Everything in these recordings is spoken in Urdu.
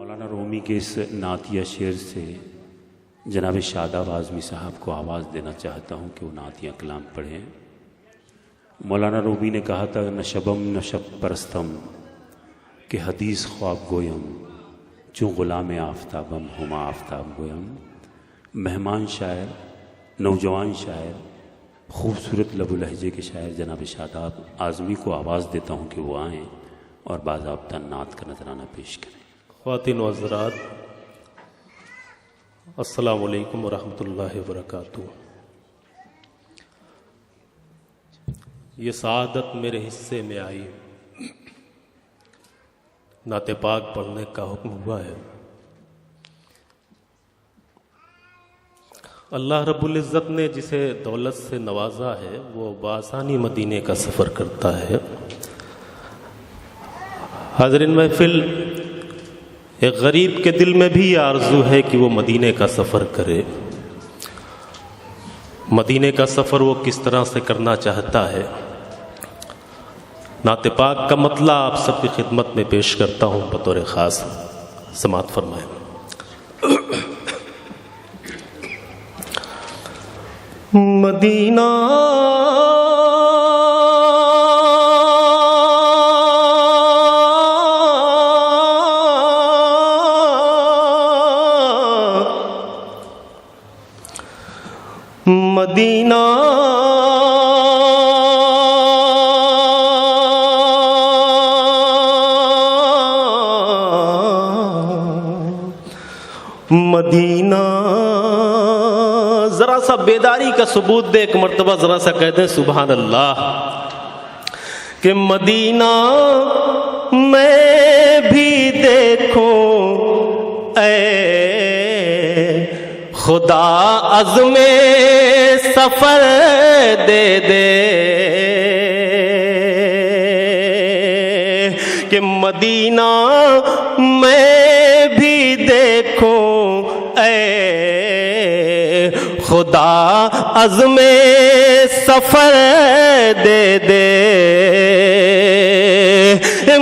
مولانا رومی کے اس نعتیہ شعر سے جناب شاداب اعظمی صاحب کو آواز دینا چاہتا ہوں کہ وہ نعتیہ کلام پڑھیں۔ مولانا رومی نے کہا تھا نشبم نشب پرستم کہ حدیث خواب گویم چوں غلام آفتابم ہما آفتاب گویم۔ مہمان شاعر، نوجوان شاعر، خوبصورت لب و لہجے کے شاعر جناب شاداب اعظمی کو آواز دیتا ہوں کہ وہ آئیں اور باضابطہ نعت کا نذرانہ پیش کریں۔ خواتین و حضرات، السلام علیکم ورحمۃ اللہ وبرکاتہ۔ یہ سعادت میرے حصے میں آئی، نعت پاک پڑھنے کا حکم ہوا ہے۔ اللہ رب العزت نے جسے دولت سے نوازا ہے وہ بآسانی مدینے کا سفر کرتا ہے۔ حاضرین محفل، ایک غریب کے دل میں بھی یہ آرزو ہے کہ وہ مدینے کا سفر کرے۔ مدینے کا سفر وہ کس طرح سے کرنا چاہتا ہے، نعت پاک کا مطلع آپ سب کی خدمت میں پیش کرتا ہوں بطور خاص، سماعت فرمائیں۔ مدینہ مدینہ مدینہ، ذرا سا بیداری کا ثبوت دے، ایک مرتبہ ذرا سا کہہ دیں سبحان اللہ کہ مدینہ میں بھی دیکھوں اے خدا عزم سفر دے دے، کہ مدینہ میں بھی دیکھوں اے خدا عزم سفر دے دے،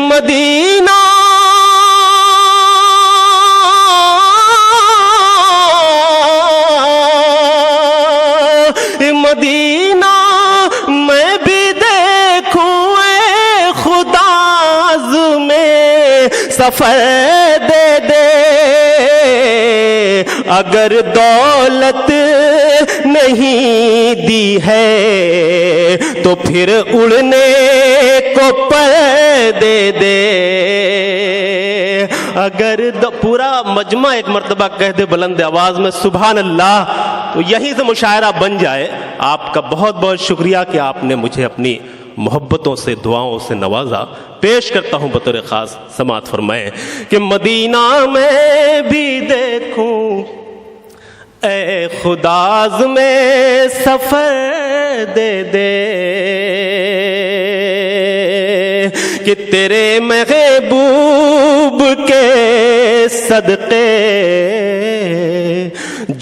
مدینہ مدینہ میں بھی دیکھوں اے خدا عزم سفر دے دے، اگر دولت نہیں دی ہے تو پھر اڑنے کو پر دے دے، اگر پورا مجمع ایک مرتبہ کہہ دے بلند آواز میں سبحان اللہ، تو یہیں سے مشاعرہ بن جائے۔ آپ کا بہت بہت شکریہ کہ آپ نے مجھے اپنی محبتوں سے، دعاؤں سے نوازا۔ پیش کرتا ہوں بطور خاص، سماعت فرمائیں کہ مدینہ میں بھی دیکھوں اے خدا عزم سفر دے دے، کہ تیرے محبوب کے صدقے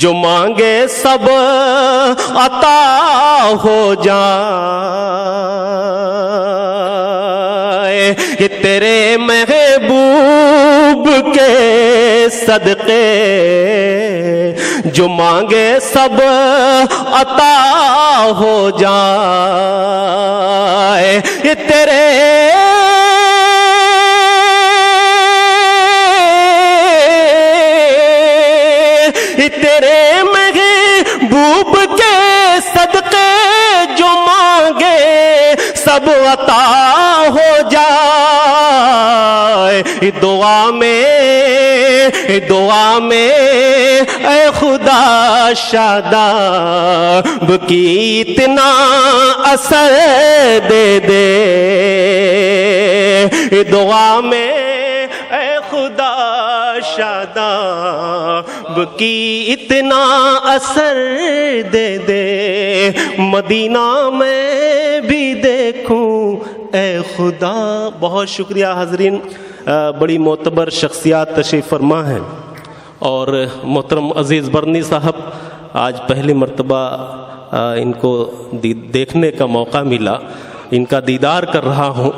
جو مانگے سب عطا ہو جائے، کہ تیرے محبوب کے صدقے جو مانگے سب عطا ہو جائے، یہ تیرے محبوب کے صدقے جو مانگے سب عطا ہو جائے، دعا میں اے خدا شاداب کی اتنا اثر دے دے، دعا میں اے خدا شاداب کی اتنا اثر دے دے، مدینہ میں بھی دیکھوں اے خدا۔ بہت شکریہ حاضرین، بڑی معتبر شخصیات تشریف فرما ہیں، اور محترم عزیز برنی صاحب آج پہلی مرتبہ ان کو دیکھنے کا موقع ملا، ان کا دیدار کر رہا ہوں،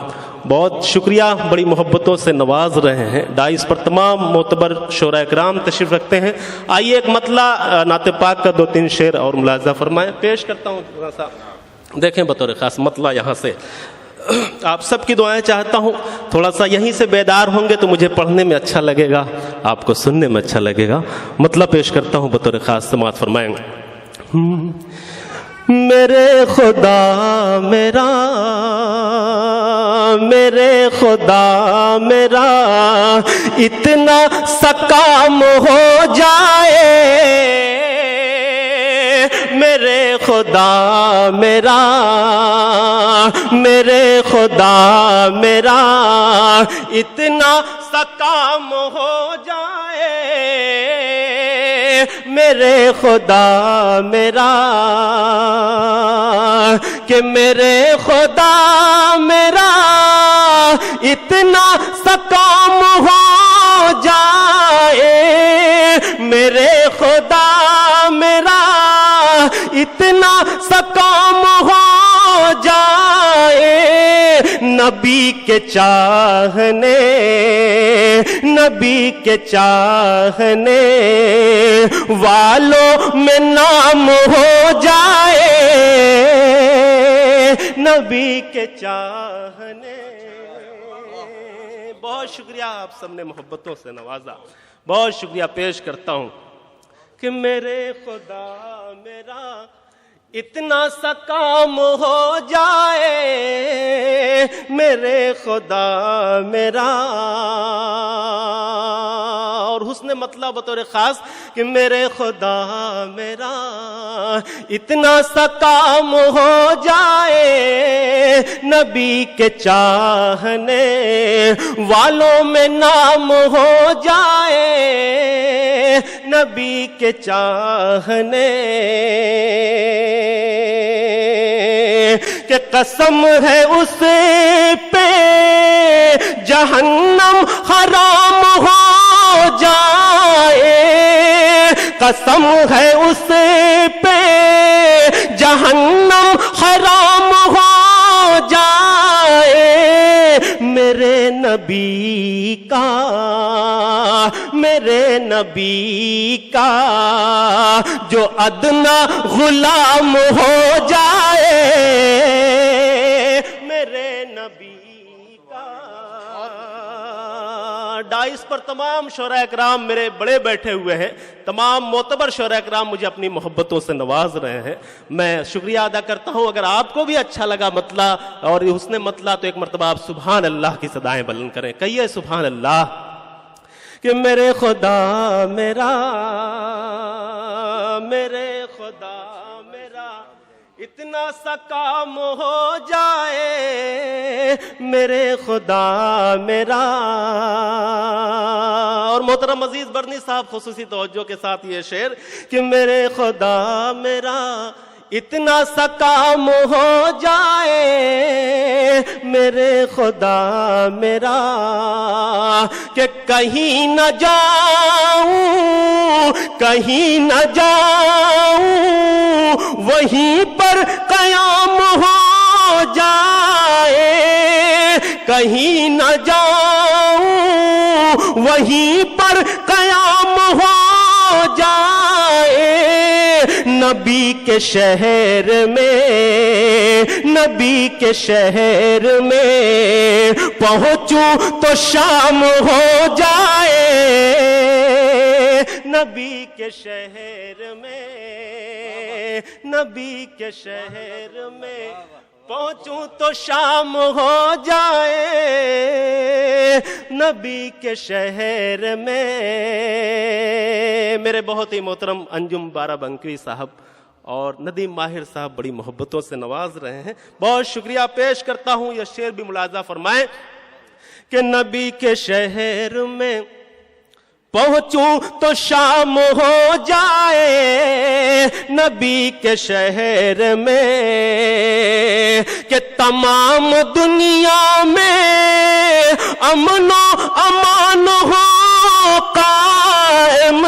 بہت شکریہ، بڑی محبتوں سے نواز رہے ہیں۔ ڈائس پر تمام معتبر شعراء کرام تشریف رکھتے ہیں۔ آئیے ایک مطلع نعت پاک کا 2-3 شعر اور ملاحظہ فرمائیں۔ پیش کرتا ہوں تھوڑا سا، دیکھیں بطور خاص مطلع یہاں سے آپ سب کی دعائیں چاہتا ہوں، تھوڑا سا یہیں سے بیدار ہوں گے تو مجھے پڑھنے میں اچھا لگے گا، آپ کو سننے میں اچھا لگے گا۔ مطلب پیش کرتا ہوں بطور خاص، سماعت فرمائیں۔ میرے خدا میرا، میرے خدا میرا، اتنا سا کام ہو جائے، میرے خدا میرا، میرے خدا میرا، اتنا سا کام ہو جائے، میرے خدا میرا، کہ میرے خدا میرا، اتنا سا کام ہو جائے، میرے خدا میرا، اتنا سا کام ہو جائے، نبی کے چاہنے، نبی کے چاہنے والوں میں نام ہو جائے، نبی کے چاہنے۔ بہت شکریہ، آپ سب نے محبتوں سے نوازا، بہت شکریہ پیش کرتا ہوں کہ میرے خدا میرا، اتنا سا کام ہو جائے، میرے خدا میرا۔ اور حسن مطلب بطور خاص کہ میرے خدا میرا، اتنا سا کام ہو جائے، نبی کے چاہنے والوں میں نام ہو جائے، نبی کے چاہنے، کہ قسم ہے اس پہ جہنم حرام ہو جائے، قسم ہے اس پہ جہنم حرام ہو جائے، میرے نبی کا، میرے نبی کا جو ادنا غلام ہو جائے، میرے نبی کا۔ ڈائس پر تمام شعراء کرام میرے بڑے بیٹھے ہوئے ہیں، تمام معتبر شعراء کرام مجھے اپنی محبتوں سے نواز رہے ہیں، میں شکریہ ادا کرتا ہوں۔ اگر آپ کو بھی اچھا لگا مطلع اور حسن مطلع تو ایک مرتبہ آپ سبحان اللہ کی صدائیں بلند کریں، کہیے سبحان اللہ۔ کہ میرے خدا میرا، میرے خدا میرا، اتنا سا کام ہو جائے، میرے خدا میرا۔ اور محترم عزیز برنی صاحب خصوصی توجہ کے ساتھ یہ شعر کہ میرے خدا میرا، اتنا سا کام ہو جائے، میرے خدا میرا، کہ کہیں نہ جاؤں، کہیں نہ جاؤں، وہیں پر قیام ہو جائے، کہیں نہ جاؤں، وہیں پر قیام ہو جائے، نبی کے شہر میں، نبی کے شہر میں پہنچوں تو شام ہو جائے، نبی کے شہر میں، نبی کے شہر میں پہنچوں تو شام ہو جائے، نبی کے شہر میں۔ میرے بہت ہی محترم انجم بارہ بنکوی صاحب اور ندیم ماہر صاحب بڑی محبتوں سے نواز رہے ہیں، بہت شکریہ پیش کرتا ہوں۔ یہ شعر بھی ملاحظہ فرمائیں کہ نبی کے شہر میں پہنچوں تو شام ہو جائے، نبی کے شہر میں، کہ تمام دنیا میں امن و امان ہو قائم،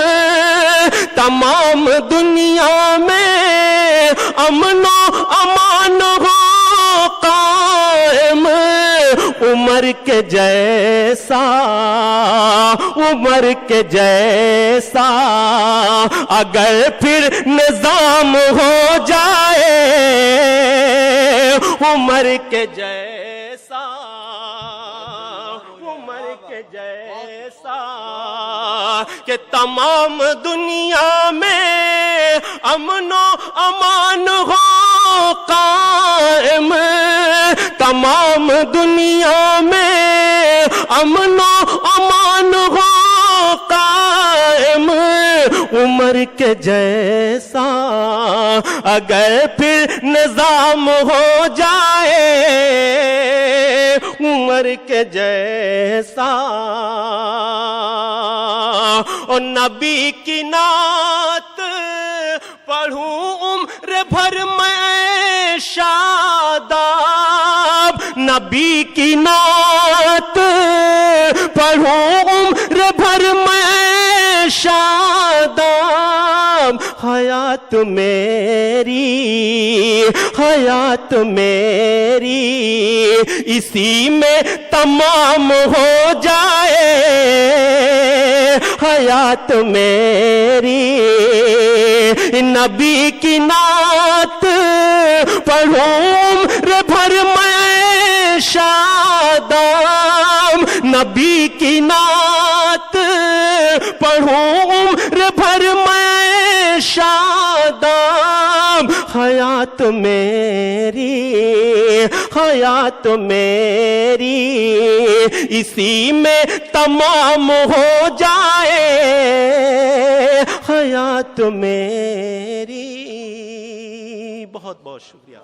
تمام دنیا میں امن و امان ہو قائم، کے جیسا عمر کے جیسا اگر پھر نظام ہو جائے عمر کے جیسا عمر کے جیسا کہ تمام دنیا میں امن و امان ہو قائم تمام دنیا میں امن و امان ہو قائم عمر کے جیسا اگر پھر نظام ہو جائے عمر کے جیسا اور نبی کی نعت پڑھوں عمر بھر میں شاداب نبی کی نعت پڑھوں عمر بھر میں شاداب حیات میری اسی میں تمام ہو جائے حیات میری نبی کی نعت پڑھوں عمر بھر میں شاداب نبی کی نعت پڑھوں عمر بھر میں شاداب حیات میری اسی میں تمام ہو جائے حیات میری. بہت بہت شکریہ.